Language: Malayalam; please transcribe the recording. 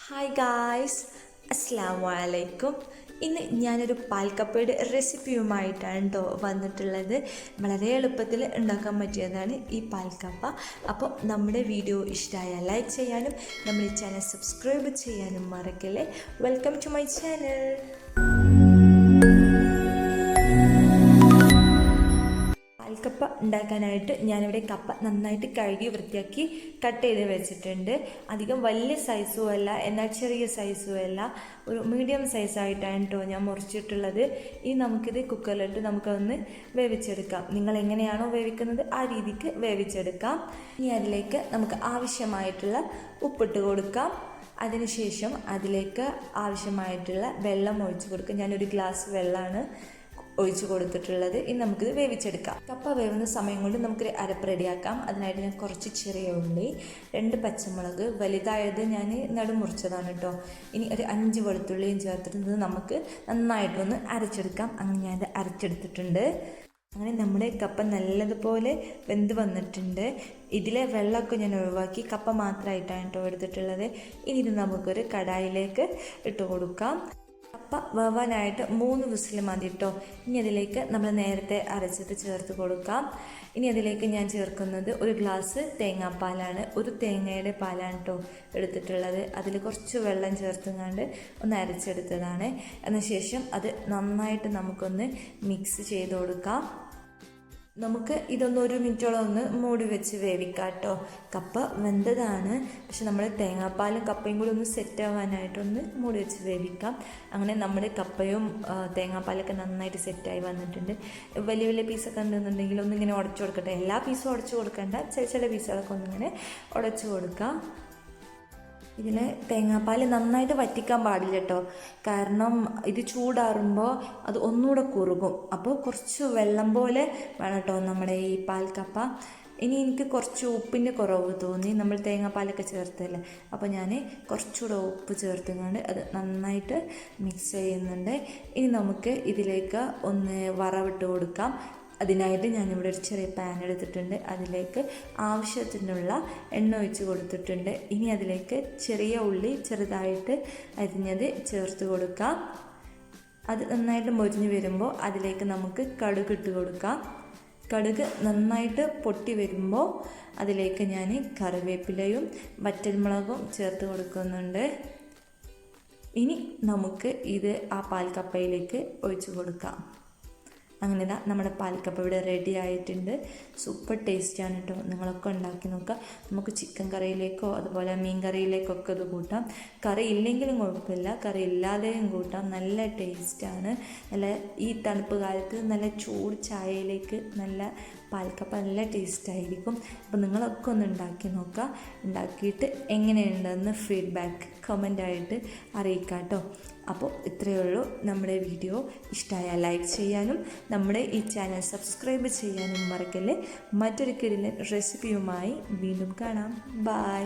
ഹായ് ഗായ്സ്, അസ്സലാമു അലൈക്കും. ഇന്ന് ഞാനൊരു പാൽക്കപ്പയുടെ റെസിപ്പിയുമായിട്ടാണ് കേട്ടോ വന്നിട്ടുള്ളത്. വളരെ എളുപ്പത്തിൽ ഉണ്ടാക്കാൻ പറ്റിയതാണ് ഈ പാൽക്കപ്പ. അപ്പോൾ നമ്മുടെ വീഡിയോ ഇഷ്ടമായാൽ ലൈക്ക് ചെയ്യാനും നമ്മുടെ ചാനൽ സബ്സ്ക്രൈബ് ചെയ്യാനും മറക്കല്ലേ. Welcome to my channel. പാൽക്കപ്പ ഉണ്ടാക്കാനായിട്ട് ഞാനിവിടെ കപ്പ നന്നായിട്ട് കഴുകി വൃത്തിയാക്കി കട്ട് ചെയ്ത് വെച്ചിട്ടുണ്ട്. അധികം വലിയ സൈസും അല്ല, എന്നാൽ ചെറിയ സൈസും അല്ല, ഒരു മീഡിയം സൈസായിട്ടാണ് കേട്ടോ ഞാൻ മുറിച്ചിട്ടുള്ളത്. ഇനി നമുക്കിത് കുക്കറിലിട്ട് നമുക്കൊന്ന് വേവിച്ചെടുക്കാം. നിങ്ങൾ എങ്ങനെയാണോ വേവിക്കുന്നത് ആ രീതിക്ക് വേവിച്ചെടുക്കാം. ഇനി അതിലേക്ക് നമുക്ക് ആവശ്യമായിട്ടുള്ള ഉപ്പിട്ട് കൊടുക്കാം. അതിനുശേഷം അതിലേക്ക് ആവശ്യമായിട്ടുള്ള വെള്ളം ഒഴിച്ച് കൊടുക്കാം. ഞാനൊരു ഗ്ലാസ് വെള്ളമാണ് ഒഴിച്ച് കൊടുത്തിട്ടുള്ളത്. ഇനി നമുക്കിത് വേവിച്ചെടുക്കാം. കപ്പ വേവുന്ന സമയം കൊണ്ട് നമുക്കൊരു അരപ്പ് റെഡിയാക്കാം. അതിനായിട്ട് ഞാൻ കുറച്ച് ചെറിയ ഉള്ളി, 2 പച്ചമുളക്, വലുതായത് ഞാൻ നടുമുറിച്ചതാണ് കേട്ടോ. ഇനി ഒരു 5 വെളുത്തുള്ളിയും ചേർത്തിട്ട് നമുക്ക് നന്നായിട്ടൊന്ന് അരച്ചെടുക്കാം. അങ്ങനെ ഞാനത് അരച്ചെടുത്തിട്ടുണ്ട്. അങ്ങനെ നമ്മുടെ കപ്പ നല്ലതുപോലെ വെന്ത് വന്നിട്ടുണ്ട്. ഇതിലെ വെള്ളമൊക്കെ ഞാൻ ഒഴിവാക്കി കപ്പ മാത്രമായിട്ടാണ് കേട്ടോ എടുത്തിട്ടുള്ളത്. ഇനി ഇത് നമുക്കൊരു കടായിലേക്ക് ഇട്ട് കൊടുക്കാം. കപ്പ വേവാനായിട്ട് 3 വിസിൽ മതി കേട്ടോ. ഇനി അതിലേക്ക് നമ്മൾ നേരത്തെ അരച്ചത് ചേർത്ത് കൊടുക്കാം. ഇനി അതിലേക്ക് ഞാൻ ചേർക്കുന്നത് ഒരു ഗ്ലാസ് തേങ്ങാപ്പാലാണ്. ഒരു തേങ്ങയുടെ പാലാണ് കേട്ടോ എടുത്തിട്ടുള്ളത്. അതിൽ കുറച്ച് വെള്ളം ചേർത്തുകൊണ്ട് ഒന്ന് അരച്ചെടുത്തതാണ്. അതിനുശേഷം അത് നന്നായിട്ട് നമുക്കൊന്ന് മിക്സ് ചെയ്ത് കൊടുക്കാം. നമുക്ക് ഇതൊന്ന് 1 മിനിറ്റോളം ഒന്ന് മൂടി വെച്ച് വേവിക്കാം കേട്ടോ. കപ്പ വെന്തതാണ്, പക്ഷെ നമ്മൾ തേങ്ങാപ്പാലും കപ്പയും കൂടി ഒന്ന് സെറ്റ് ആവാനായിട്ടൊന്ന് മൂടി വെച്ച് വേവിക്കാം. അങ്ങനെ നമ്മുടെ കപ്പയും തേങ്ങാപ്പാലൊക്കെ നന്നായിട്ട് സെറ്റായി വന്നിട്ടുണ്ട്. വലിയ വലിയ പീസൊക്കെ ഉണ്ടെന്നുണ്ടെങ്കിൽ ഒന്നിങ്ങനെ ഉടച്ചു കൊടുക്കട്ടെ. എല്ലാ പീസും ഉടച്ചു കൊടുക്കണ്ട, ചില പീസുകളൊക്കെ ഒന്നിങ്ങനെ ഉടച്ചു കൊടുക്കാം. ഇതിൽ തേങ്ങാപ്പാൽ നന്നായിട്ട് വറ്റിക്കാൻ പാടില്ല കേട്ടോ, കാരണം ഇത് ചൂടാറുമ്പോൾ അത് ഒന്നുകൂടെ കുറുകും. അപ്പോൾ കുറച്ച് വെള്ളം പോലെ വേണം കേട്ടോ നമ്മുടെ ഈ പാൽക്കപ്പ. ഇനി എനിക്ക് കുറച്ച് ഉപ്പിൻ്റെ കുറവ് തോന്നി, നമ്മൾ തേങ്ങാപ്പാലൊക്കെ ചേർത്തല്ലേ. അപ്പോൾ ഞാൻ കുറച്ചുകൂടെ ഉപ്പ് ചേർത്തുകൊണ്ട് അത് നന്നായിട്ട് മിക്സ് ചെയ്യുന്നുണ്ട്. ഇനി നമുക്ക് ഇതിലേക്ക് ഒന്ന് വറവിട്ട് കൊടുക്കാം. അതിനായിട്ട് ഞാനിവിടെ ഒരു ചെറിയ പാൻ എടുത്തിട്ടുണ്ട്. അതിലേക്ക് ആവശ്യത്തിനുള്ള എണ്ണ ഒഴിച്ച് കൊടുത്തിട്ടുണ്ട്. ഇനി അതിലേക്ക് ചെറിയ ഉള്ളി ചെറുതായിട്ട് അരിഞ്ഞത് ചേർത്ത് കൊടുക്കാം. അത് നന്നായിട്ട് മൊരിഞ്ഞ് വരുമ്പോൾ അതിലേക്ക് നമുക്ക് കടുക് ഇട്ട് കൊടുക്കാം. കടുക് നന്നായിട്ട് പൊട്ടി വരുമ്പോൾ അതിലേക്ക് ഞാൻ കറിവേപ്പിലയും വറ്റൽമുളകും ചേർത്ത് കൊടുക്കുന്നുണ്ട്. ഇനി നമുക്ക് ഇത് ആ പാൽക്കപ്പയിലേക്ക് ഒഴിച്ച് കൊടുക്കാം. അങ്ങനെ നമ്മുടെ പാൽക്കപ്പ ഇവിടെ റെഡി ആയിട്ടുണ്ട്. സൂപ്പർ ടേസ്റ്റാണ് കേട്ടോ. നിങ്ങളൊക്കെ ഉണ്ടാക്കി നോക്കുക. നമുക്ക് ചിക്കൻ കറിയിലേക്കോ അതുപോലെ മീൻ കറിയിലേക്കൊക്കെ ഇത് കൂട്ടാം. കറി ഇല്ലെങ്കിലും കുഴപ്പമില്ല, കറി ഇല്ലാതെയും കൂട്ടാം. നല്ല ടേസ്റ്റാണ്. നല്ല ഈ തണുപ്പ് കാലത്ത് നല്ല ചൂട് ചായയിലേക്ക് നല്ല പാൽക്കപ്പ നല്ല ടേസ്റ്റായിരിക്കും. അപ്പോൾ നിങ്ങളൊക്കെ ഒന്ന് ഉണ്ടാക്കി നോക്കുക. ഉണ്ടാക്കിയിട്ട് എങ്ങനെയുണ്ടെന്ന് ഫീഡ്ബാക്ക് കമൻ്റായിട്ട് അറിയിക്കാം കേട്ടോ. അപ്പോൾ ഇത്രയേ ഉള്ളൂ. നമ്മുടെ വീഡിയോ ഇഷ്ടമായാൽ ലൈക്ക് ചെയ്യാനും നമ്മുടെ ഈ ചാനൽ സബ്സ്ക്രൈബ് ചെയ്യാനും മറക്കല്ലേ. മറ്റൊരു കിടിലൻ റെസിപ്പിയുമായി വീണ്ടും കാണാം. ബൈ.